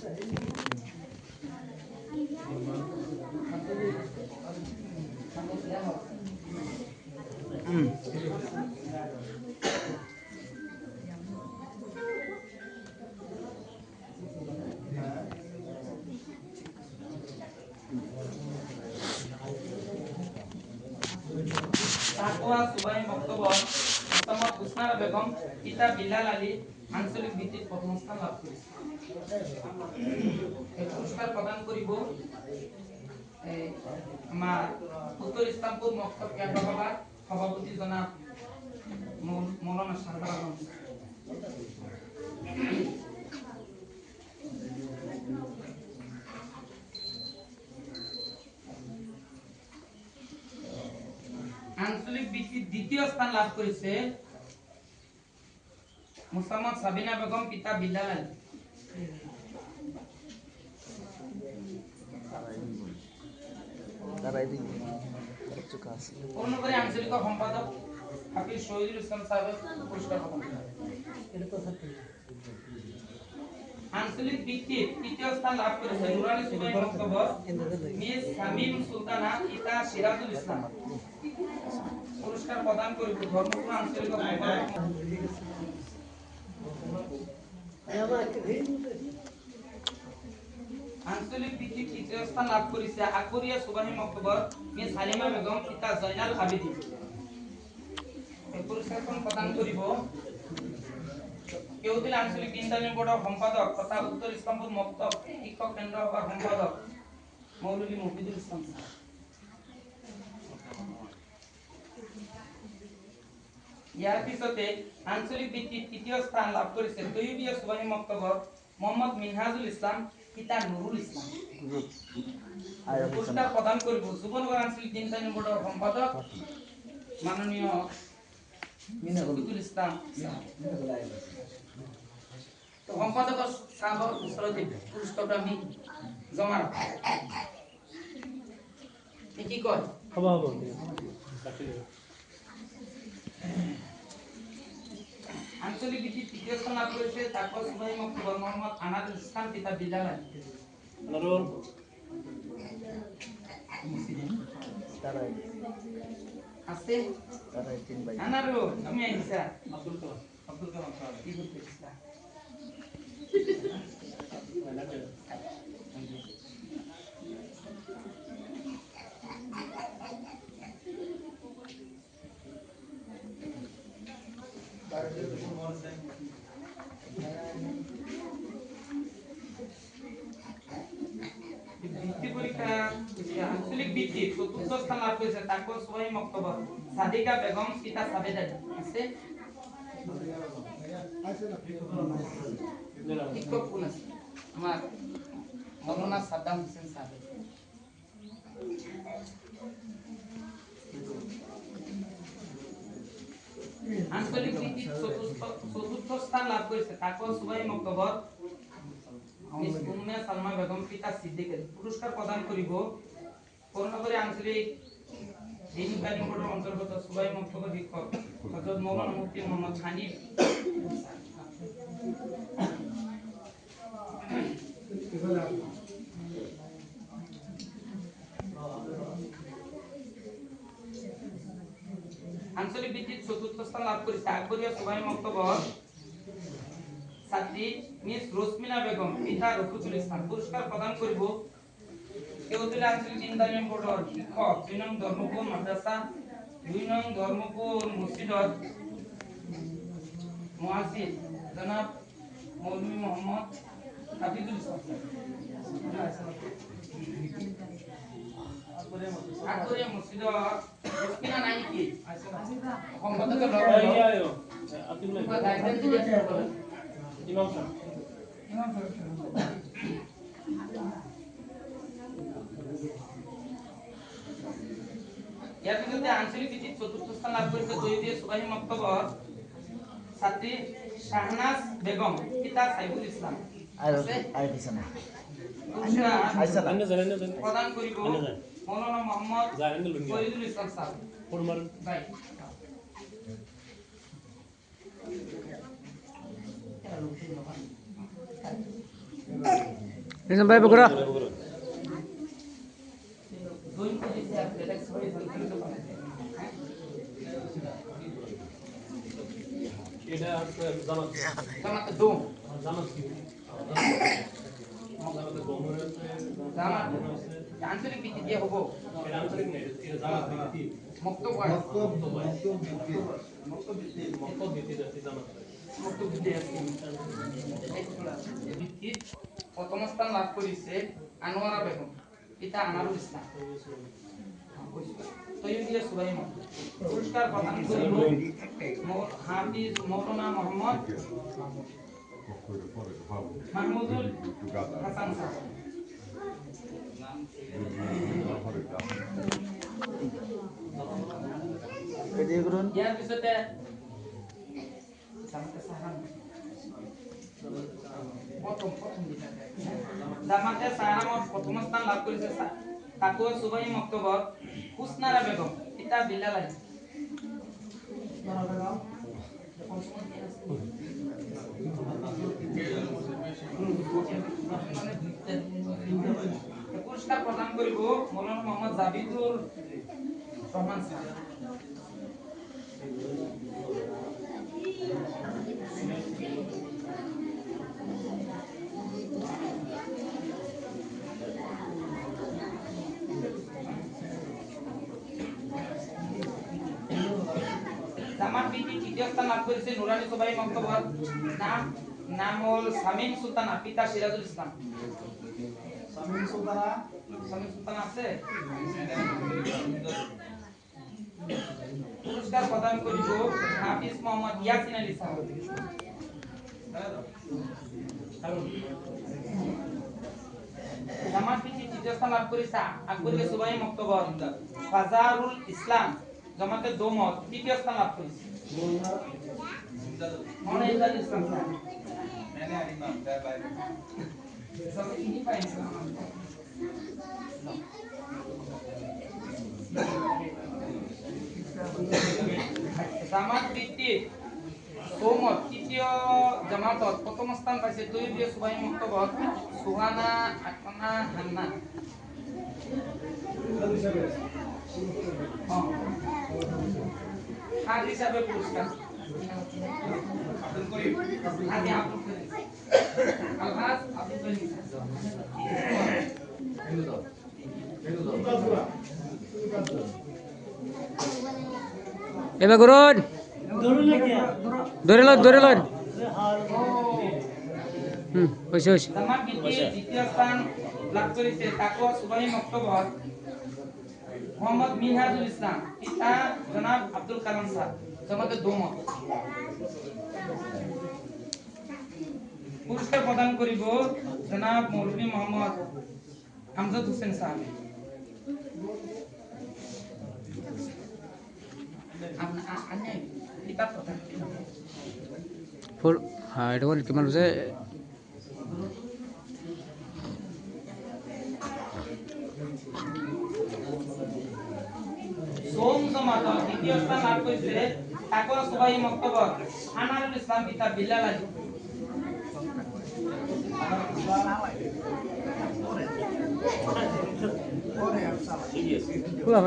তাকওয়া সুবাই মক্তবর মোহাম্মদ হুসনারা বেগম পিতা বিলাল আলী আঞ্চলিক ভিত্তিক প্রথম স্থান লাভ করেছে। এই পুরস্কার প্রদান করিব আমার উত্তর ইসলামপুর মক্তব কেন্দ্র সভার সভাপতি জনাব মৌলানা শাহজালাল আলম। আঞ্চলিক ভিত্তিক দ্বিতীয় স্থান লাভ করেছে মুসাম্মদ সাবিনা বেগম পিতা বিলাল আলী। অন্যপরি আঞ্চলিক সম্পাদক হাফিজ শহীদুল ইসলাম সাহেব পুরস্কার প্রদান করেন। আঞ্চলিক ভিত্তিক তৃতীয় স্থান লাভ করেছে নুরানি সুবাই মক্তবর মিস শামীম সুলতানা পিতা সিরাজুল ইসলাম। পুরস্কার প্রদান করিব ধর্মপুর আঞ্চলিক সম্পাদক। আঞ্চলিক ভিত্তিক তৃতীয় স্থান লাভ করেছে আকবরিয়া সুবাহি মক্তবর মিস হালিমা বেগম পিতা জয়নাল আবেদিন। এই পুরস্কার প্রদান করিব কেউদিল আঞ্চলিক দিন তালিম বোর্ডের সম্পাদক তথা উত্তর ইসলামপুর মক্তব শিক্ষক কেন্দ্র সভার সম্পাদক মৌলভী মফিদুল ইসলাম। ইয়ার পিছতে আঞ্চলিক ভিত্তিক তৃতীয় স্থান লাভ করেছে তৈয়বিয়া সুবাহি মক্তবর মোহাম্মদ মিনহাজুল ইসলাম পিতা নুরুল ইসলাম। পুরস্কার প্রদান করিব যুবনগর আঞ্চলিক দিন তালিম বোর্ডের সম্পাদক মাননীয় শফিকুল ইসলাম। তো সম্পাদক সাহেবের উত্তরতে পুরস্কারটা আমি জমা কি কয় হব আঞ্চলিক ভিত্তিক তৃতীয় স্থান লাভ করেছে তারপর সুবাই মক্তবর মোহাম্মদ আনাদুল ইসলাম পিতা বিলাল আলী। আছে আনারু তুমি আইছা আব্দুল কালাম কি করতেছিস? আঞ্চলিক ভিত্তিক চতুর্থ স্থান লাভ করেছে তারপর সুবাই মক্তবর সাদিকা বেগম পিতা সাবেদা আছে শিক্ষক কোন আছে আমার মৌলানা সাদ্দাম হোসেন সাহেব। আঞ্চলিক ভিত্তিক চতুর্থ স্থান লাভ করেছে তারপর সুবাই মক্তবর মিস উম্মে সালমা বেগম পিতা সিদ্দিক। পুরস্কার প্রদান করিব করুণাকরী আঞ্চলিক দিন তালিম বোর্ডের অন্তর্গত সুবাই মক্তবর শিক্ষক হযরত মাওলানা মুফতি মোহাম্মদ হানিফ। আঞ্চলিক ভিত্তিক চতুর্থ স্থান লাভ করেছে আকবরিয়া সুবাই মক্তবর ছাত্রী মিস রোসমিনা বেগম পিতা রফিকুল ইসলাম। পুরস্কার প্রদান করিব কেউদিল আঞ্চলিক দিন তালিম বোর্ডের শিক্ষক ২ নং ধর্মপুর মাদ্রাসা ২ নং ধর্মপুর মসজিদত মুয়াজ্জিন জনাব মৌলভী মোহাম্মদ হাফিজুল ইসলাম। আকবরিয়া মসজিদত রোসমিনা নাই কি সম্পাদকের লগ আইও আতিউল্লাহ গাইডলাইন দিয়ে ইমাম সাহেব ইয়ার ভিতরে আঞ্চলিক ভিত্তিক চতুর্থ স্থান লাভ করেছে তৈয়বিয়া সুবাহি মক্তবর ছাত্রী শাহনাজ বেগম পিতা সাইফুল ইসলাম। প্রদান করিব মৌলানা মোহাম্মদ ফরিদুল ইসলাম সাহেব। ভাই Ini sampai bergerak. জামাত দোম জামাত আঞ্চলিক ভিত্তি দিয়ে হবো মক্তব প্রথম স্থান লাভ করেছে আনোয়ারা বেগম পিতা আনারুল ইসলাম তৈয়দিয়া সুলাইম পুরস্কার প্রদান করিব হাফিজ মৌলানা মোহাম্মদ মাহমুদুল হাসান সাহেব ইয়ার পিছতে জামাতে সাহারামত প্রথম স্থান লাভ করেছে তাকুয়া সুবাই মক্তবর হুসনারা বেগম পিতা বিলাল আলী পুরস্কার প্রদান করিব মৌলানা মোহাম্মদ জাবিদুর রহমান স্যার জামাত বিটি তৃতীয় স্থান লাভ করেছে নুরানি সুবাই মক্তবর নাম হল শামীম সুলতানা পিতা সিরাজুল ইসলাম শামীম সুলতানা আছে পুরস্কার প্রদান করিব হাফিজ মোহাম্মদ ইয়াসিন আলী সাহেব জামাত বিটি তৃতীয় স্থান লাভ করেছে আকবরীয় সুবাই মক্তবর ফাজারুল ইসলাম জামাতে দোমত তৃতীয় স্থান লাভ করেছে মনিরুল ইসলাম मैंने इमाम का भाई सब इन्हीं का इस्लाम জামাত ভিত্তিক সৌমত তৃতীয় জামাতত প্রথম স্থান পাইছে তৈয়দিয়া সুবাই মক্তবর সুহানা আকনা হান্না হাজ হিসাবে পুরস্কার আব্দুল করিম হাজি আব্দুল করিম আলহাজ আব্দুল করিম এবার করুন ধরে লন হয়েছে জামাত বিটি দ্বিতীয় স্থান লাভ করেছে তাকওয়া সুবাই মক্তবর মোহাম্মদ মিনহাজুল ইসলাম পিতা জনাব আব্দুল কালাম স্যার জামাতে দোমত পুরস্কার প্রদান করিব জনাব মৌলভী মোহাম্মদ আমজাদ হোসেন স্যার এটা বলে কিমান হৈছে সোম জামাত দ্বিতীয় স্থান লাভ করেছে তাকওয়া সুবাই মক্তবর আনারুল ইসলাম পিতা বিলাল আলী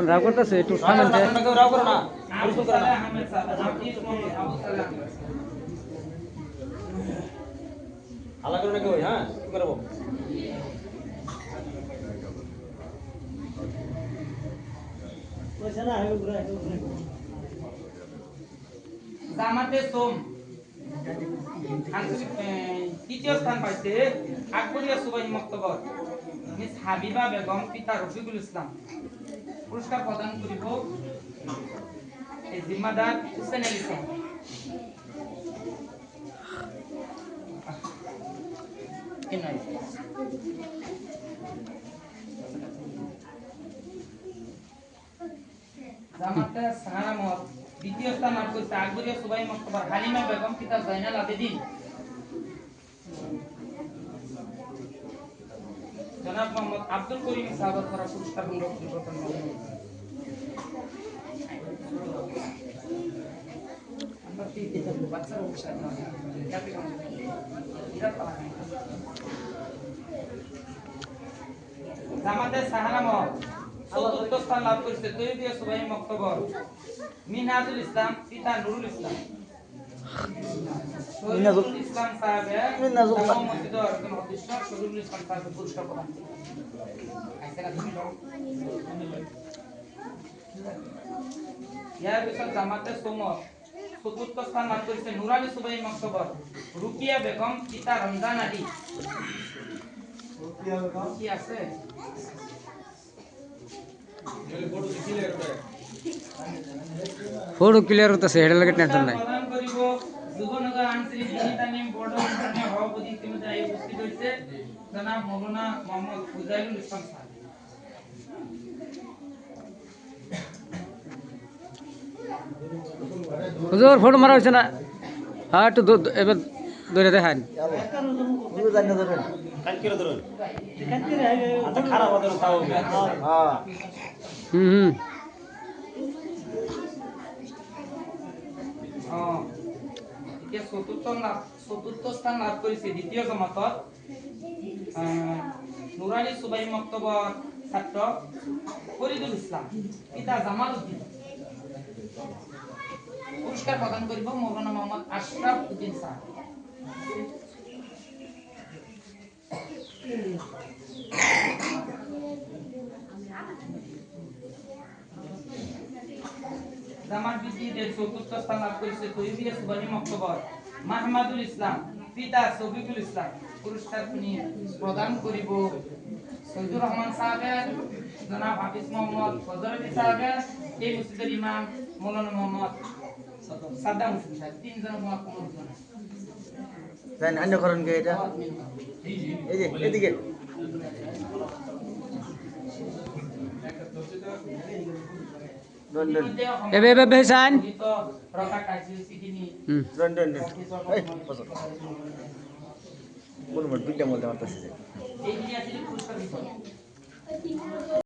রাগ করতেছে একটু সামনে রাগ করো না আবু সালেহ আহমেদ স্যার হাফিজ মোহাম্মদ আবু সালেহ আহমেদ হালা করে নাকি হ্যাঁ কি করব পয়সা না হবে ঘুরে জামাতে সোম তৃতীয় স্থান পাইছে আকবরিয়া সুবাই মক্তবর মিস হাবিবা বেগম পিতা রফিকুল ইসলাম পুরস্কার প্রদান করিব এই জিম্মাদার হুসেন আলী স্যার জামাতে সাহারামত দ্বিতীয় স্থান লাভ করেছে আকবরিয়া সুবাই মক্তবর হালিমা বেগম পিতা জাইনাল আবেদিন জনাব মোহাম্মদ আব্দুল করিম সাহাবার করা পুরস্কার সংগ্রহ পরিবর্তন আমরা ফিরতে যাব বাচ্চারা অবশ্যই জামাতে সাহারা মহল চতুর্থ স্থান লাভ করেছে তৈরিয়া সুবাই মক্তবর মিনহাজুল ইসলাম পিতা নুরুল ইসলাম শহীদুল ইসলাম সাহেব তামাম মসজিদের একজন অদৃশ্য শহীদুল ইসলাম সাহেব পুরস্কার প্রদান করেন আইসা তুমি লোক ইয়ার পিছত জামাতে সোমর চতুর্থ স্থান লাভ করেছে নুরানি সুবাই মক্তবর রুকিয়া বেগম পিতা রমজান আলী কি আছে ফটো ক্লিয়ার হতেছে এটা লাগে টেনশন নাই প্রদান করিব যুবনগর আঞ্চলিক দিনী তালিম বোর্ডের মাননীয় সভাপতি ইতিমধ্যে এই উপস্থিত হয়েছে জনাব মৌলানা মোহাম্মদ ফুজাইলুল ইসলাম সাহেব হুজুর ফটো মারা হয়েছে না হ্যাঁ একটু এবার ধরে দেখান কালকে ধরুন আচ্ছা খারাপ ধরুন তাও হুম এতিয়া চতুৰ্থ স্থান লাভ কৰিছে দ্বিতীয় জমাতত নুৰানী সুবাই মক্তবৰ ছাত্ৰ ফৰিদুল ইছলাম পিতা জামাল উদ্দিন পুৰস্কাৰ প্ৰদান কৰিব মৌলানা মোহাম্মদ আশৰাফ উদ্দিন সাহেব জামাত বিদ্যুতের চতুর্থ স্থান লাভ করেছে তৈরিয়া সুবানি মক্তবর মাহমুদুল ইসলাম পিতা শফিকুল ইসলাম পুরস্কার প্রদান করিব সৈয়দুর রহমান সাহেব জনাব হাফিজ মোহাম্মদ ফজলুল সাহেব এই মসজিদের ইমাম মৌলানা মোহাম্মদ সাদ্দাম হোসেন সাহেব তিনজন জান আন্য করেন কে এটা এই যে এদিকে এবে এবে বেসান রকা কাইছিল সিকিনি ডন এই বসো কোন মত বিল্লা মত আমার কাছে এই নিয়ে আসলে পুরস্কার দিতে